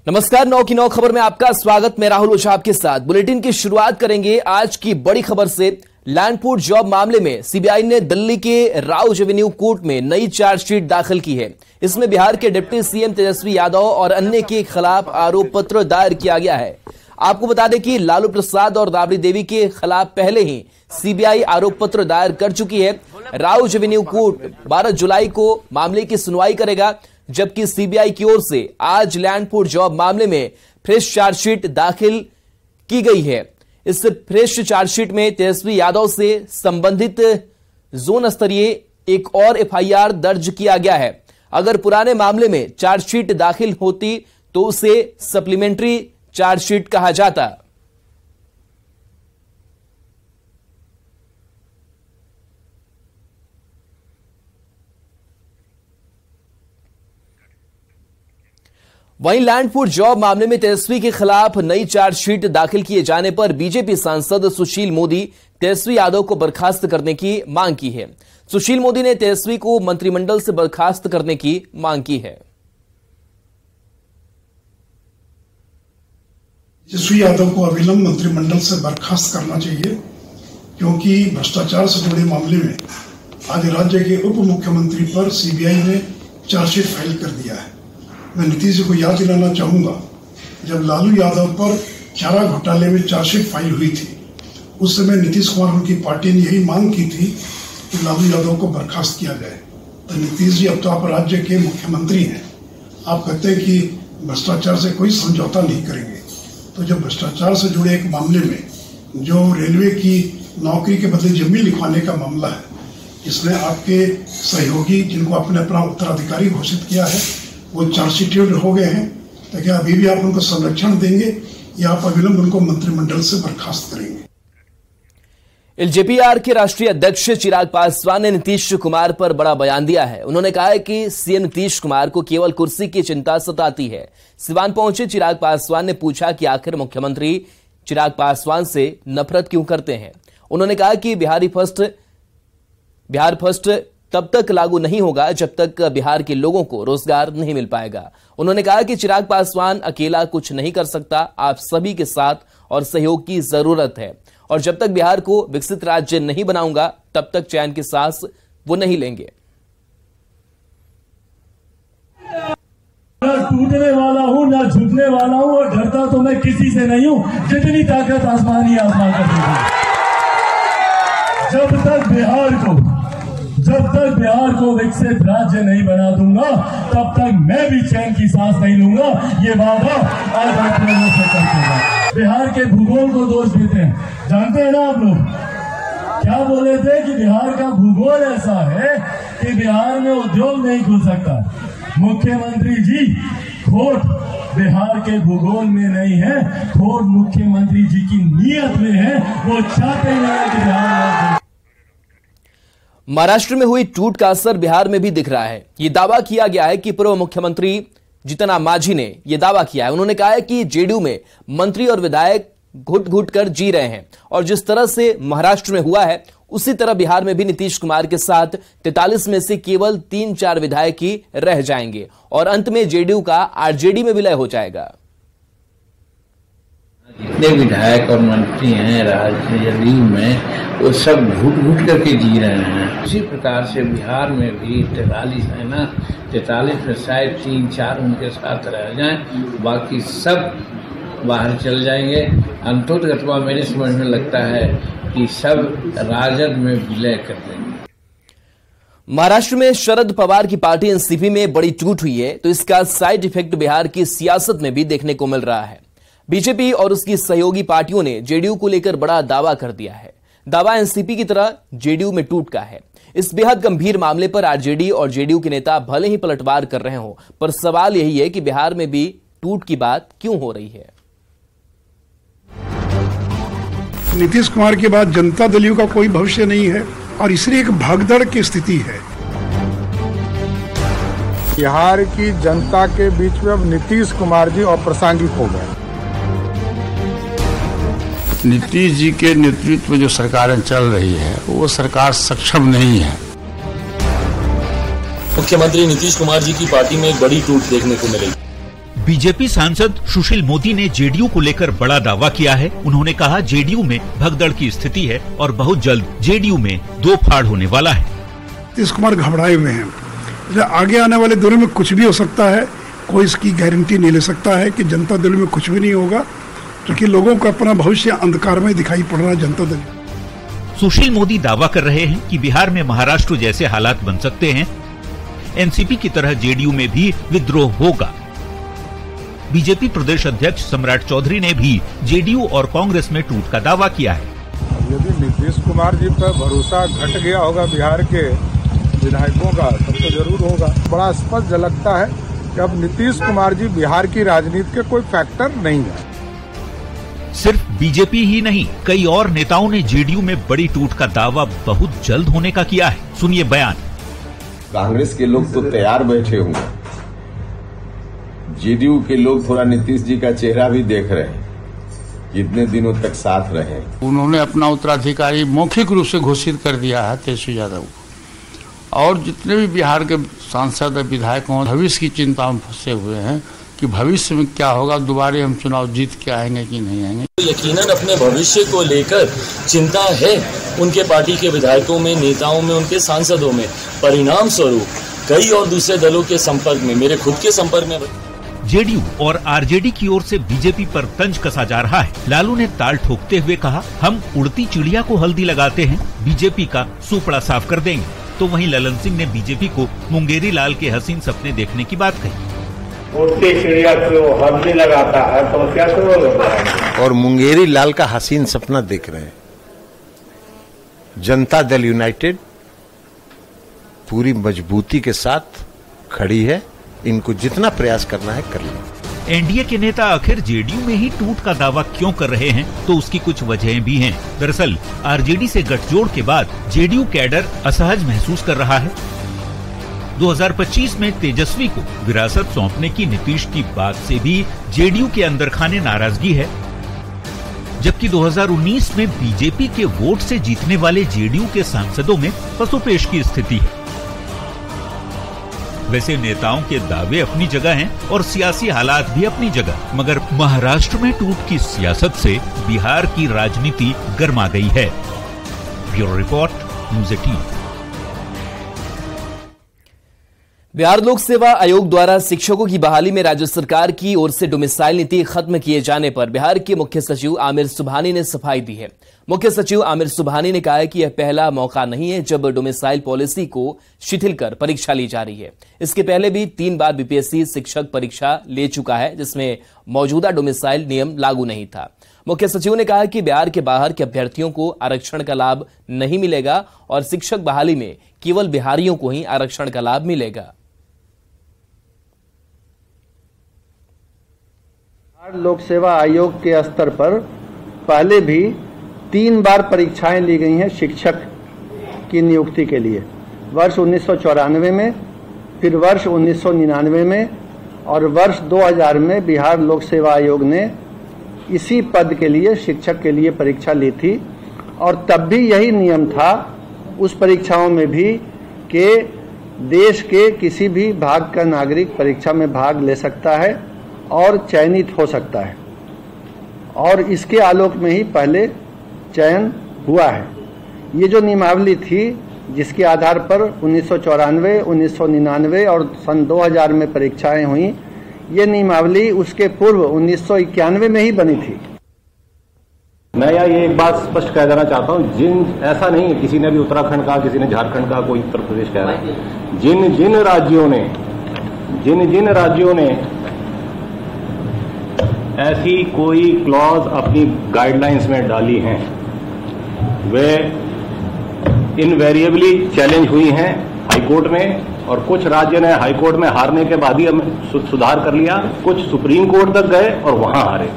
नमस्कार, 9 की 9 खबर में आपका स्वागत। मैं राहुल ओझा आपके साथ। बुलेटिन की शुरुआत करेंगे आज की बड़ी खबर से। लैंड पूल जॉब मामले में सीबीआई ने दिल्ली के राउज एवेन्यू कोर्ट में नई चार्जशीट दाखिल की है। इसमें बिहार के डिप्टी सीएम तेजस्वी यादव और अन्य के खिलाफ आरोप पत्र दायर किया गया है। आपको बता दें कि लालू प्रसाद और राबड़ी देवी के खिलाफ पहले ही सीबीआई आरोप पत्र दायर कर चुकी है। राउज एवेन्यू कोर्ट 12 जुलाई को मामले की सुनवाई करेगा, जबकि सीबीआई की ओर से आज लैंड पूल जॉब मामले में फ्रेश चार्जशीट दाखिल की गई है। इस फ्रेश चार्जशीट में तेजस्वी यादव से संबंधित जोन स्तरीय एक और एफआईआर दर्ज किया गया है। अगर पुराने मामले में चार्जशीट दाखिल होती तो उसे सप्लीमेंट्री चार्जशीट कहा जाता। वहीं लैंड पूल जॉब मामले में तेजस्वी के खिलाफ नई चार्जशीट दाखिल किए जाने पर बीजेपी सांसद सुशील मोदी तेजस्वी यादव को बर्खास्त करने की मांग की है। सुशील मोदी ने तेजस्वी को मंत्रिमंडल से बर्खास्त करने की मांग की है। तेजस्वी यादव को अविलंब मंत्रिमंडल से बर्खास्त करना चाहिए, क्योंकि भ्रष्टाचार से जुड़े मामले में आज राज्य के उप मुख्यमंत्री पर सीबीआई ने चार्जशीट फाइल कर दिया है। मैं नीतीश जी को याद दिलाना चाहूंगा, जब लालू यादव पर चारा घोटाले में चार्जशीट फाइल हुई थी, उस समय नीतीश कुमार उनकी पार्टी ने यही मांग की थी कि लालू यादव को बर्खास्त किया जाए। तो नीतीश जी, अब तो आप राज्य के मुख्यमंत्री हैं, आप कहते हैं कि भ्रष्टाचार से कोई समझौता नहीं करेंगे। तो जब भ्रष्टाचार से जुड़े एक मामले में, जो रेलवे की नौकरी के बदले जमीन लिखवाने का मामला है, इसमें आपके सहयोगी जिनको आपने अपना उत्तराधिकारी घोषित किया है वो चार्जशीटेड हो गए हैं, तो क्या अभी भी आप उनको संरक्षण देंगे या आप अविलंब उनको मंत्रिमंडल से बर्खास्त करेंगे? एलजेपीआर के राष्ट्रीय अध्यक्ष चिराग पासवान ने नीतीश कुमार पर बड़ा बयान दिया है। उन्होंने कहा है कि सीएम नीतीश कुमार को केवल कुर्सी की चिंता सताती है। सिवान पहुंचे चिराग पासवान ने पूछा कि आखिर मुख्यमंत्री चिराग पासवान से नफरत क्यों करते हैं। उन्होंने कहा कि बिहार फर्स्ट तब तक लागू नहीं होगा जब तक बिहार के लोगों को रोजगार नहीं मिल पाएगा। उन्होंने कहा कि चिराग पासवान अकेला कुछ नहीं कर सकता, आप सभी के साथ और सहयोग की जरूरत है, और जब तक बिहार को विकसित राज्य नहीं बनाऊंगा तब तक चैन की सांस वो नहीं लेंगे। न टूटने वाला हूं, न झुकने वाला हूं, और डरता तो मैं किसी से नहीं हूं। जितनी ताकत आसमान ही आसमान कर देगी। जब तक बिहार को विकसित राज्य नहीं बना दूंगा, तब तक मैं भी चैन की सांस नहीं लूंगा। ये वादा आज आप लोगों से करते हैं। बिहार के भूगोल को दोष देते हैं, जानते हैं ना आप लोग क्या बोले थे कि बिहार का भूगोल ऐसा है कि बिहार में उद्योग नहीं खुल सकता। मुख्यमंत्री जी, खोट बिहार के भूगोल में नहीं है, खोट मुख्यमंत्री जी की नीयत में है। वो चाहते हैं कि बिहार महाराष्ट्र में हुई टूट का असर बिहार में भी दिख रहा है। यह दावा किया गया है कि पूर्व मुख्यमंत्री जीतन राम मांझी ने यह दावा किया है। उन्होंने कहा है कि जेडीयू में मंत्री और विधायक घुट घुट कर जी रहे हैं, और जिस तरह से महाराष्ट्र में हुआ है उसी तरह बिहार में भी नीतीश कुमार के साथ 43 में से केवल 3-4 विधायक ही रह जाएंगे, और अंत में जेडीयू का आरजेडी में विलय हो जाएगा। जितने विधायक और मंत्री हैं जेडीयू में, वो सब घुट घुट करके जी रहे हैं। उसी प्रकार से बिहार में भी 43 है ना, 43 में शायद 3-4 उनके साथ रह जाएं, बाकी सब बाहर चल जाएंगे। अंततः मेरे समझ में लगता है कि सब राजद में विलय कर देंगे। महाराष्ट्र में शरद पवार की पार्टी एनसीपी में बड़ी टूट हुई है, तो इसका साइड इफेक्ट बिहार की सियासत में भी देखने को मिल रहा है। बीजेपी और उसकी सहयोगी पार्टियों ने जेडीयू को लेकर बड़ा दावा कर दिया है। दावा एनसीपी की तरह जेडीयू में टूट का है। इस बेहद गंभीर मामले पर आरजेडी और जेडीयू के नेता भले ही पलटवार कर रहे हो, पर सवाल यही है कि बिहार में भी टूट की बात क्यों हो रही है। नीतीश कुमार के बाद जनता दल का कोई भविष्य नहीं है, और इसलिए एक भगदड़ की स्थिति है। बिहार की जनता के बीच में अब नीतीश कुमार जी अप्रासंगिक हो गए। नीतीश जी के नेतृत्व में जो सरकारें चल रही है वो सरकार सक्षम नहीं है। मुख्यमंत्री नीतीश कुमार जी की पार्टी में एक बड़ी टूट देखने को मिलेगी। बीजेपी सांसद सुशील मोदी ने जेडीयू को लेकर बड़ा दावा किया है। उन्होंने कहा जेडीयू में भगदड़ की स्थिति है और बहुत जल्द जेडीयू में दो फाड़ होने वाला है। नीतीश कुमार घबराए हुए हैं। आगे आने वाले दिनों में कुछ भी हो सकता है, कोई इसकी गारंटी नहीं ले सकता है कि जनता दल में कुछ भी नहीं होगा, क्योंकि लोगों को अपना भविष्य अंधकार में दिखाई पड़ रहा है जनता दल। सुशील मोदी दावा कर रहे हैं कि बिहार में महाराष्ट्र जैसे हालात बन सकते हैं। एनसीपी की तरह जेडीयू में भी विद्रोह होगा। बीजेपी प्रदेश अध्यक्ष सम्राट चौधरी ने भी जेडीयू और कांग्रेस में टूट का दावा किया है। यदि नीतीश कुमार जी पर भरोसा घट गया होगा बिहार के विधायकों का, तब तो जरूर होगा। बड़ा स्पष्ट झलकता है कि अब नीतीश कुमार जी बिहार की राजनीति के कोई फैक्टर नहीं है। सिर्फ बीजेपी ही नहीं, कई और नेताओं ने जेडीयू में बड़ी टूट का दावा बहुत जल्द होने का किया है। सुनिए बयान। कांग्रेस के लोग तो तैयार बैठे होंगे, जेडीयू के लोग थोड़ा नीतीश जी का चेहरा भी देख रहे हैं, कितने दिनों तक साथ रहे। उन्होंने अपना उत्तराधिकारी मौखिक रूप से घोषित कर दिया है तेजस्वी यादव को। और जितने भी बिहार के सांसद विधायक हों, भविष्य की चिंता में फंसे हुए हैं कि भविष्य में क्या होगा, दोबारा हम चुनाव जीत के आएंगे कि नहीं आएंगे। यकीनन अपने भविष्य को लेकर चिंता है उनके पार्टी के विधायकों में, नेताओं में, उनके सांसदों में। परिणाम स्वरूप कई और दूसरे दलों के संपर्क में, मेरे खुद के संपर्क में जेडीयू और आरजेडी की ओर से बीजेपी पर तंज कसा जा रहा है। लालू ने ताल ठोकते हुए कहा, हम उड़ती चिड़िया को हल्दी लगाते हैं, बीजेपी का सुपड़ा साफ कर देंगे। तो वहीं ललन सिंह ने बीजेपी को मुंगेरी लाल के हसीन सपने देखने की बात कही। उड़ती चिड़िया को हल्दी लगाता है तो क्या करोगे? और मुंगेरी लाल का हसीन सपना देख रहे हैं। जनता दल यूनाइटेड पूरी मजबूती के साथ खड़ी है, इनको जितना प्रयास करना है कर लें। एनडीए के नेता आखिर जेडीयू में ही टूट का दावा क्यों कर रहे हैं, तो उसकी कुछ वजहें भी हैं। दरअसल आरजेडी से गठजोड़ के बाद जेडीयू कैडर असहज महसूस कर रहा है। 2025 में तेजस्वी को विरासत सौंपने की नीतीश की बात से भी जेडीयू के अंदर खाने नाराजगी है, जबकि 2019 में बीजेपी के वोट से जीतने वाले जेडीयू के सांसदों में पसोपेश की स्थिति है। वैसे नेताओं के दावे अपनी जगह हैं और सियासी हालात भी अपनी जगह, मगर महाराष्ट्र में टूट की सियासत से बिहार की राजनीति गर्मा गई है। Bureau report, news 18। बिहार लोक सेवा आयोग द्वारा शिक्षकों की बहाली में राज्य सरकार की ओर से डोमिसाइल नीति खत्म किए जाने पर बिहार के मुख्य सचिव आमिर सुबहानी ने सफाई दी है। मुख्य सचिव आमिर सुबहानी ने कहा है कि यह पहला मौका नहीं है जब डोमिसाइल पॉलिसी को शिथिल कर परीक्षा ली जा रही है। इसके पहले भी 3 बार बीपीएससी शिक्षक परीक्षा ले चुका है, जिसमें मौजूदा डोमिसाइल नियम लागू नहीं था। मुख्य सचिव ने कहा कि बिहार के बाहर के अभ्यर्थियों को आरक्षण का लाभ नहीं मिलेगा और शिक्षक बहाली में केवल बिहारियों को ही आरक्षण का लाभ मिलेगा। लोक सेवा आयोग के स्तर पर पहले भी 3 बार परीक्षाएं ली गई हैं शिक्षक की नियुक्ति के लिए, वर्ष 1994 में, फिर वर्ष 1999 में और वर्ष 2000 में बिहार लोक सेवा आयोग ने इसी पद के लिए, शिक्षक के लिए परीक्षा ली थी। और तब भी यही नियम था उस परीक्षाओं में भी कि देश के किसी भी भाग का नागरिक परीक्षा में भाग ले सकता है और चयनित हो सकता है, और इसके आलोक में ही पहले चयन हुआ है। ये जो नियमावली थी जिसके आधार पर 1994, 1999 और सन 2000 में परीक्षाएं हुई, ये नियमावली उसके पूर्व 1991 में ही बनी थी। मैं ये एक बात स्पष्ट कह देना चाहता हूँ, ऐसा नहीं है किसी ने भी उत्तराखंड कहा, किसी ने झारखंड कहा, कोई उत्तर प्रदेश कह रहा है। जिन जिन राज्यों ने ऐसी कोई क्लॉज अपनी गाइडलाइंस में डाली हैं, वे इनवेरिएबली चैलेंज हुई हैं हाईकोर्ट में, और कुछ राज्य ने हाईकोर्ट में हारने के बाद ही सुधार कर लिया, कुछ सुप्रीम कोर्ट तक गए और वहां हारे।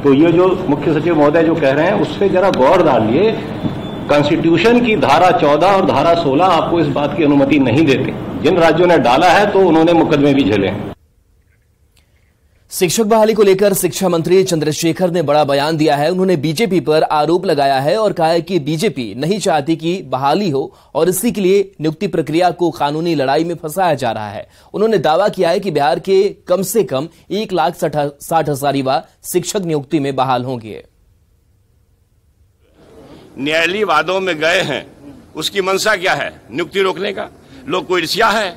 तो ये जो मुख्य सचिव महोदय जो कह रहे हैं उस पर जरा गौर डालिए। कॉन्स्टिट्यूशन की धारा 14 और धारा 16 आपको इस बात की अनुमति नहीं देते। जिन राज्यों ने डाला है तो उन्होंने मुकदमे भी झेले हैं। शिक्षक बहाली को लेकर शिक्षा मंत्री चंद्रशेखर ने बड़ा बयान दिया है। उन्होंने बीजेपी पर आरोप लगाया है और कहा है कि बीजेपी नहीं चाहती कि बहाली हो और इसी के लिए नियुक्ति प्रक्रिया को कानूनी लड़ाई में फंसाया जा रहा है। उन्होंने दावा किया है कि बिहार के कम से कम 1,60,000 युवा शिक्षक नियुक्ति में बहाल होंगे। न्यायालयीय वादों में गए हैं, उसकी मंशा क्या है? नियुक्ति रोकने का। लोग को ईर्ष्या है,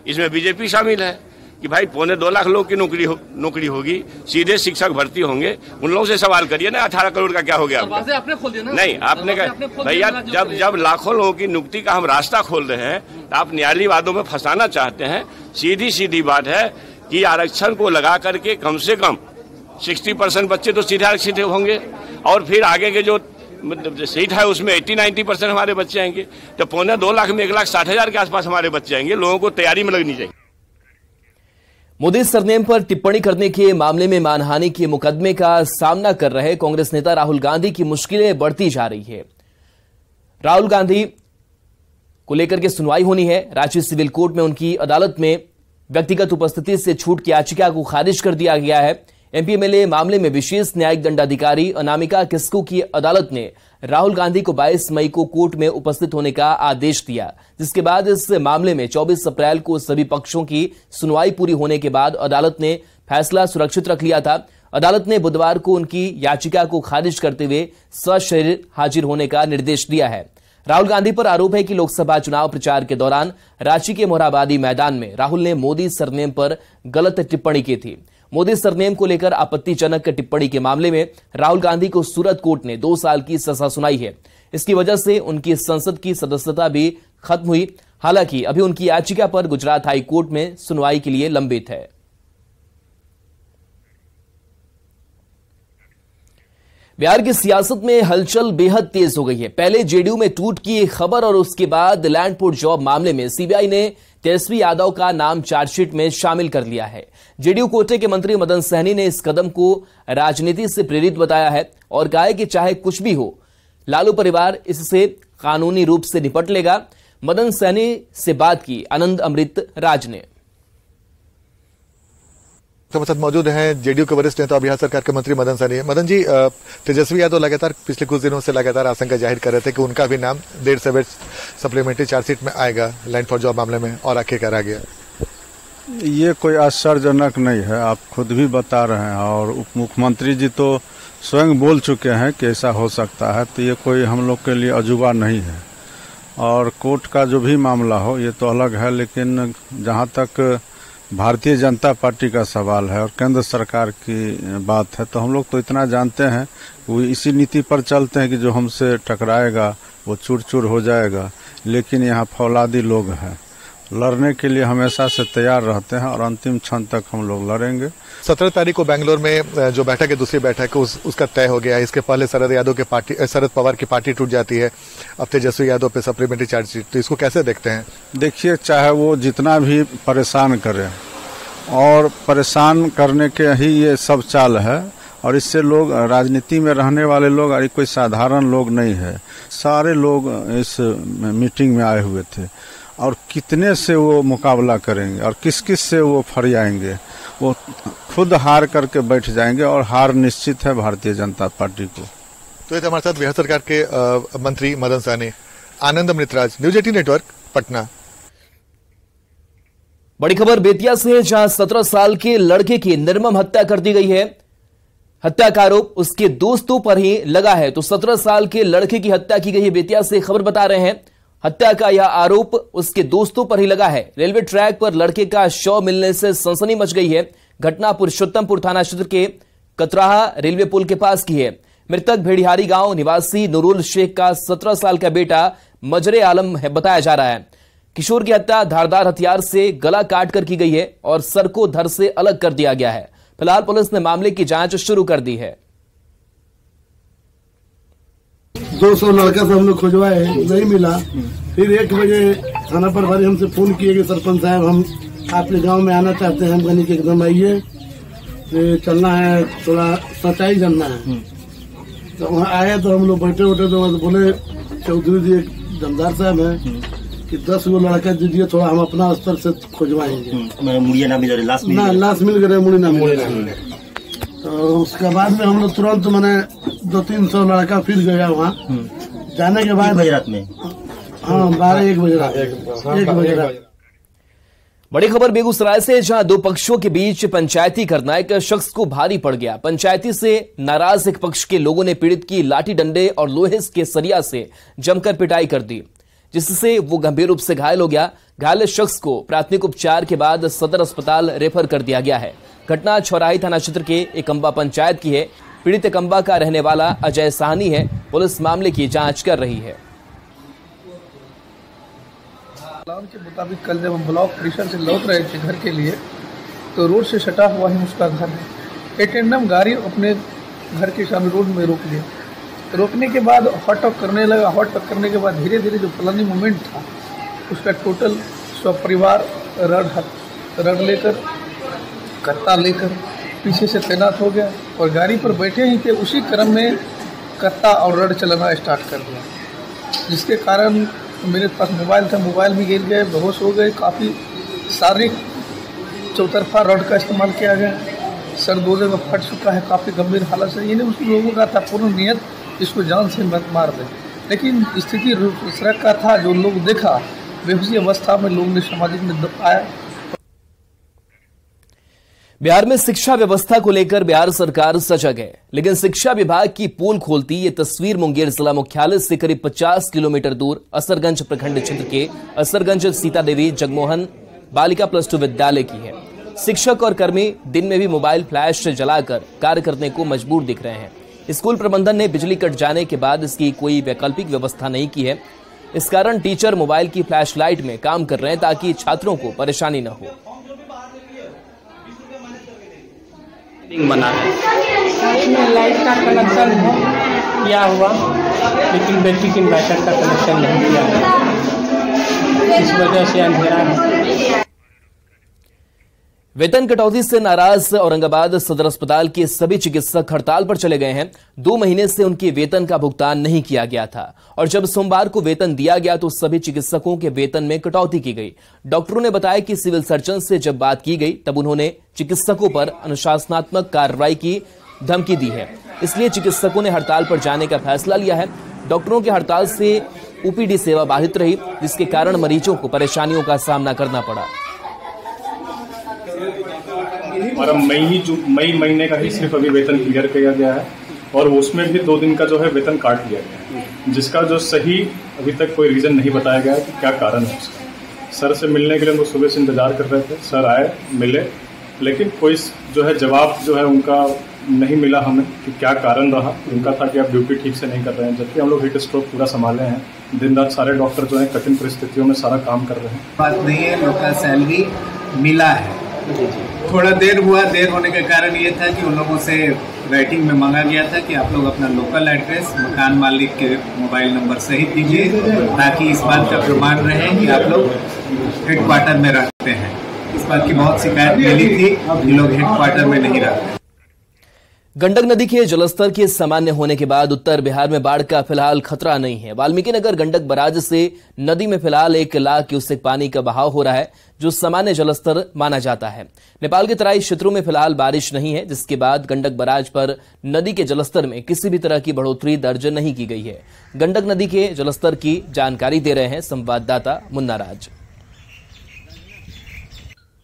इसमें बीजेपी शामिल है कि भाई 2.25 लाख लोग की नौकरी होगी, सीधे शिक्षक भर्ती होंगे। उन लोगों से सवाल करिए ना 18 करोड़ का क्या हो गया? आपने खोल दिया ना? नहीं, आपने कहा भैया जब लाखों लोगों की नियुक्ति का हम रास्ता खोल रहे हैं तो आप न्यायालयीय वादों में फंसाना चाहते हैं। सीधी बात है कि आरक्षण को लगा करके कम से कम 60% बच्चे तो सीधे आरक्षित होंगे और फिर आगे के जो सीट है उसमें 80-90% हमारे बच्चे आएंगे। तो 2.25 लाख में 1,60,000 के आसपास हमारे बच्चे आएंगे। लोगों को तैयारी में लगनी चाहिए। मोदी सरनेम पर टिप्पणी करने के मामले में मानहानि के मुकदमे का सामना कर रहे कांग्रेस नेता राहुल गांधी की मुश्किलें बढ़ती जा रही है। राहुल गांधी को लेकर के सुनवाई होनी है। रांची सिविल कोर्ट में उनकी अदालत में व्यक्तिगत उपस्थिति से छूट की याचिका को खारिज कर दिया गया है। एमपीएमएलए मामले में विशेष न्यायिक दंडाधिकारी अनामिका किस्कू की अदालत ने राहुल गांधी को 22 मई को कोर्ट में उपस्थित होने का आदेश दिया, जिसके बाद इस मामले में 24 अप्रैल को सभी पक्षों की सुनवाई पूरी होने के बाद अदालत ने फैसला सुरक्षित रख लिया था। अदालत ने बुधवार को उनकी याचिका को खारिज करते हुए सशरीर हाजिर होने का निर्देश दिया है। राहुल गांधी पर आरोप है कि लोकसभा चुनाव प्रचार के दौरान रांची के मोरहाबादी मैदान में राहुल ने मोदी सरनेम पर गलत टिप्पणी की थी। मोदी सरनेम को लेकर आपत्तिजनक टिप्पणी के मामले में राहुल गांधी को सूरत कोर्ट ने 2 साल की सजा सुनाई है। इसकी वजह से उनकी संसद की सदस्यता भी खत्म हुई। हालांकि अभी उनकी याचिका पर गुजरात हाई कोर्ट में सुनवाई के लिए लंबित है। बिहार की सियासत में हलचल बेहद तेज हो गई है। पहले जेडीयू में टूट की खबर और उसके बाद लैंड पोर्ट जॉब मामले में सीबीआई ने तेजस्वी यादव का नाम चार्जशीट में शामिल कर लिया है। जेडीयू कोटे के मंत्री मदन सहनी ने इस कदम को राजनीति से प्रेरित बताया है और कहा है कि चाहे कुछ भी हो, लालू परिवार इससे कानूनी रूप से निपट लेगा। मदन सहनी से बात की आनंद अमृत राज ने। हमारे साथ मौजूद हैं जेडीयू के वरिष्ठ नेता बिहार सरकार के मंत्री मदन सहनी। मदन जी, तेजस्वी यादव लगातार पिछले कुछ दिनों से लगातार आशंका जाहिर कर रहे थे कि उनका भी नाम 1.5 सप्लीमेंट्री चार्जशीट में आएगा लैंड फॉर जॉब मामले में, और आखिरकार आ गया। ये कोई आश्चर्यजनक नहीं है, आप खुद भी बता रहे हैं और उप मुख्यमंत्री जी तो स्वयं बोल चुके हैं कि ऐसा हो सकता है। तो ये कोई हम लोग के लिए अजूबा नहीं है। और कोर्ट का जो भी मामला हो ये तो अलग है, लेकिन जहाँ तक भारतीय जनता पार्टी का सवाल है और केंद्र सरकार की बात है तो हम लोग तो इतना जानते हैं, वो इसी नीति पर चलते हैं कि जो हमसे टकराएगा वो चूर चूर हो जाएगा। लेकिन यहाँ फौलादी लोग हैं, लड़ने के लिए हमेशा से तैयार रहते हैं और अंतिम क्षण तक हम लोग लड़ेंगे। 17 तारीख को बेंगलोर में जो बैठक है, दूसरी बैठक उसका तय हो गया है। इसके पहले शरद पवार की पार्टी टूट जाती है, अब तेजस्वी यादव पे सप्लीमेंट्री चार्जशीट, तो इसको कैसे देखते हैं? देखिए, चाहे वो जितना भी परेशान करे और परेशान करने के ही ये सब चाल है और इससे लोग राजनीति में रहने वाले लोग और कोई साधारण लोग नहीं है, सारे लोग इस मीटिंग में आए हुए थे और कितने से वो मुकाबला करेंगे और किस किस से वो फरियाएंगे, वो खुद हार करके बैठ जाएंगे और हार निश्चित है भारतीय जनता पार्टी को। तो ये हमारे साथ बिहार सरकार के मंत्री मदन सहनी। आनंद अमृतराज, न्यूज 18 नेटवर्क, पटना। बड़ी खबर बेतिया से है, जहां 17 साल के लड़के की निर्मम हत्या कर दी गई है। हत्या का आरोप उसके दोस्तों पर ही लगा है। तो 17 साल के लड़के की हत्या की गई है। बेतिया से खबर बता रहे हैं, हत्या का यह आरोप उसके दोस्तों पर ही लगा है। रेलवे ट्रैक पर लड़के का शव मिलने से सनसनी मच गई है। घटना पुरुषोत्तमपुर थाना क्षेत्र के कतराहा रेलवे पुल के पास की है। मृतक भेड़िहारी गांव निवासी नूरुल शेख का 17 साल का बेटा मजरे आलम है बताया जा रहा है। किशोर की हत्या धारदार हथियार से गला काट कर की गई है और सर को धड़ से अलग कर दिया गया है। फिलहाल पुलिस ने मामले की जांच शुरू कर दी है। 200 लड़का से हम लोग खुजवाए, नहीं मिला। फिर 1 बजे थाना प्रभारी हमसे फोन किए कि सरपंच साहब हम आपके गांव में आना चाहते हैं। हम कहने के एकदम आइए, चलना है, थोड़ा सच्चाई जानना है। तो वहाँ आए तो हम लोग बैठे तो बोले चौधरी जी एक जमदार साहब हैं कि 10 गो लड़का दीजिए, थोड़ा हम अपना स्तर से खुजवाएंगे। मुड़िया ना मिल रहे, लाश मिल गए, मुड़ी ना मिल रहे। तो उसके बाद में हम लोग तुरंत मैंने 200-300 लड़का फिर गया वहाँ जाने के बाद रात में। हाँ 12-1 बजे रात। बड़ी खबर बेगूसराय से, जहां दो पक्षों के बीच पंचायती करना एक शख्स को भारी पड़ गया। पंचायती से नाराज एक पक्ष के लोगों ने पीड़ित की लाठी डंडे और लोहे के सरिया से जमकर पिटाई कर दी, जिससे वो गंभीर रूप से घायल हो गया। घायल शख्स को प्राथमिक उपचार के बाद सदर अस्पताल रेफर कर दिया गया है। घटना छौराही थाना क्षेत्र के एकम्बा पंचायत की है। पीड़ित एकम्बा का रहने वाला अजय साहनी है। पुलिस मामले की जांच कर रही है। के मुताबिक कल जब हम ब्लॉक परिसर से लौट रहे थे घर के लिए, तो रोड से सटा हुआ ही उसका घर है। एक रैंडम गाड़ी अपने घर के सामने रोड में रोक लिया। रोकने के बाद हॉटअप करने लगा। हॉटअप करने के बाद धीरे धीरे जो प्लानी मूवमेंट था उसका टोटल सब परिवार रड लेकर कत्ता लेकर पीछे से तैनात हो गया और गाड़ी पर बैठे ही थे। उसी क्रम में कत्ता और रड चलाना स्टार्ट कर दिया, जिसके कारण मेरे पास मोबाइल था, मोबाइल भी गिर गए, बेहोश हो गए। काफ़ी शारीरिक चौतरफा रड का इस्तेमाल किया गया। सर 2 जगह फट चुका है, काफ़ी गंभीर हालत से। ये उस लोगों का था पूर्ण नियत इसको जान से मत मार दे, लेकिन स्थिति इस तरह का था जो लोग देखा बेहोशी अवस्था में लोग ने सामाजिक में आया। बिहार में शिक्षा व्यवस्था को लेकर बिहार सरकार सजग है, लेकिन शिक्षा विभाग की पोल खोलती ये तस्वीर मुंगेर जिला मुख्यालय से करीब 50 किलोमीटर दूर असरगंज प्रखंड क्षेत्र के असरगंज सीता देवी जगमोहन बालिका +2 विद्यालय की है। शिक्षक और कर्मी दिन में भी मोबाइल फ्लैश जलाकर कार्य करने को मजबूर दिख रहे हैं। स्कूल प्रबंधन ने बिजली कट जाने के बाद इसकी कोई वैकल्पिक व्यवस्था नहीं की है। इस कारण टीचर मोबाइल की फ्लैश लाइट में काम कर रहे हैं ताकि छात्रों को परेशानी न हो। बना है में लाइट का कनेक्शन किया हुआ, लेकिन बैटरी की इन्वर्टर का कनेक्शन नहीं किया है, इस वजह से अंधेरा है। वेतन कटौती से नाराज औरंगाबाद सदर अस्पताल के सभी चिकित्सक हड़ताल पर चले गए हैं। 2 महीने से उनके वेतन का भुगतान नहीं किया गया था और जब सोमवार को वेतन दिया गया तो सभी चिकित्सकों के वेतन में कटौती की गई। डॉक्टरों ने बताया कि सिविल सर्जन से जब बात की गई तब उन्होंने चिकित्सकों पर अनुशासनात्मक कार्रवाई की धमकी दी है, इसलिए चिकित्सकों ने हड़ताल पर जाने का फैसला लिया है। डॉक्टरों की हड़ताल से ओपीडी सेवा बाधित रही, जिसके कारण मरीजों को परेशानियों का सामना करना पड़ा। और मई महीने का ही सिर्फ अभी वेतन क्लियर किया गया है और उसमें भी 2 दिन का जो है वेतन काट दिया गया है, जिसका जो सही अभी तक कोई रीजन नहीं बताया गया है कि क्या कारण है उसका। सर से मिलने के लिए हम लोग सुबह से इंतजार कर रहे थे, सर आए मिले, लेकिन कोई जो है जवाब जो है उनका नहीं मिला हमें कि क्या कारण रहा। उनका था कि आप ड्यूटी ठीक से नहीं कर रहे हैं, जबकि हम लोग हीट स्ट्रोक पूरा संभाले हैं। दिन रात सारे डॉक्टर जो है कठिन परिस्थितियों में सारा काम कर रहे हैं। बात नहीं है, लोग का सैलरी मिला है, थोड़ा देर हुआ। देर होने के कारण ये था कि उन लोगों से राइटिंग में मांगा गया था कि आप लोग अपना लोकल एड्रेस मकान मालिक के मोबाइल नंबर सहित दीजिए, ताकि इस बात का प्रमाण रहे कि आप लोग हेडक्वार्टर में रहते हैं। इस बात की बहुत शिकायत मिली थी कि लोग हेडक्वार्टर में नहीं रहते। गंडक नदी के जलस्तर के सामान्य होने के बाद उत्तर बिहार में बाढ़ का फिलहाल खतरा नहीं है। वाल्मीकि नगर गंडक बराज से नदी में फिलहाल 1 लाख क्यूसेक पानी का बहाव हो रहा है, जो सामान्य जलस्तर माना जाता है। नेपाल के तराई क्षेत्रों में फिलहाल बारिश नहीं है, जिसके बाद गंडक बराज पर नदी के जलस्तर में किसी भी तरह की बढ़ोतरी दर्ज नहीं की गई है। गंडक नदी के जलस्तर की जानकारी दे रहे हैं संवाददाता मुन्ना राज।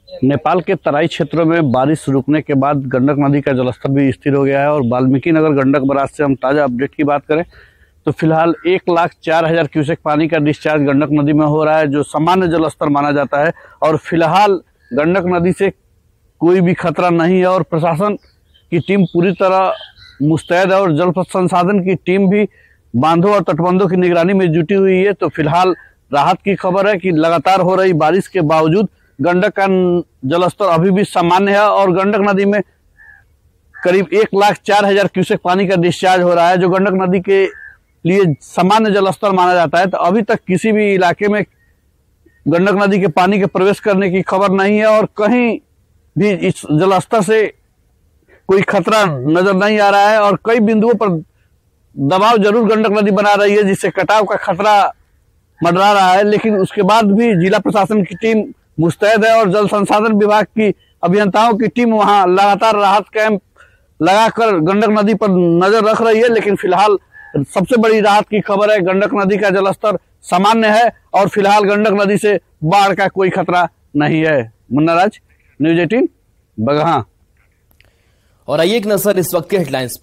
नेपाल के तराई क्षेत्रों में बारिश रुकने के बाद गंडक नदी का जलस्तर भी स्थिर हो गया है और वाल्मीकि नगर गंडक बराज से हम ताज़ा अपडेट की बात करें तो फिलहाल 1,04,000 क्यूसेक पानी का डिस्चार्ज गंडक नदी में हो रहा है, जो सामान्य जलस्तर माना जाता है। और फिलहाल गंडक नदी से कोई भी खतरा नहीं है और प्रशासन की टीम पूरी तरह मुस्तैद है और जल संसाधन की टीम भी बांधों और तटबंधों की निगरानी में जुटी हुई है। तो फिलहाल राहत की खबर है कि लगातार हो रही बारिश के बावजूद गंडक का जलस्तर अभी भी सामान्य है और गंडक नदी में करीब 1,04,000 क्यूसेक पानी का डिस्चार्ज हो रहा है, जो गंडक नदी के लिए सामान्य जलस्तर माना जाता है। तो अभी तक किसी भी इलाके में गंडक नदी के पानी के प्रवेश करने की खबर नहीं है और कहीं भी इस जलस्तर से कोई खतरा नजर नहीं आ रहा है और कई बिंदुओं पर दबाव जरूर गंडक नदी बना रही है, जिससे कटाव का खतरा मंडरा रहा है। लेकिन उसके बाद भी जिला प्रशासन की टीम मुस्तैद है और जल संसाधन विभाग की अभियंताओं की टीम वहां लगातार राहत कैंप लगाकर गंडक नदी पर नजर रख रही है। लेकिन फिलहाल सबसे बड़ी राहत की खबर है, गंडक नदी का जलस्तर सामान्य है और फिलहाल गंडक नदी से बाढ़ का कोई खतरा नहीं है। मुन्ना राज, न्यूज़ 18 बगहा। और आइए एक नजर इस वक्त के हेडलाइंस पर।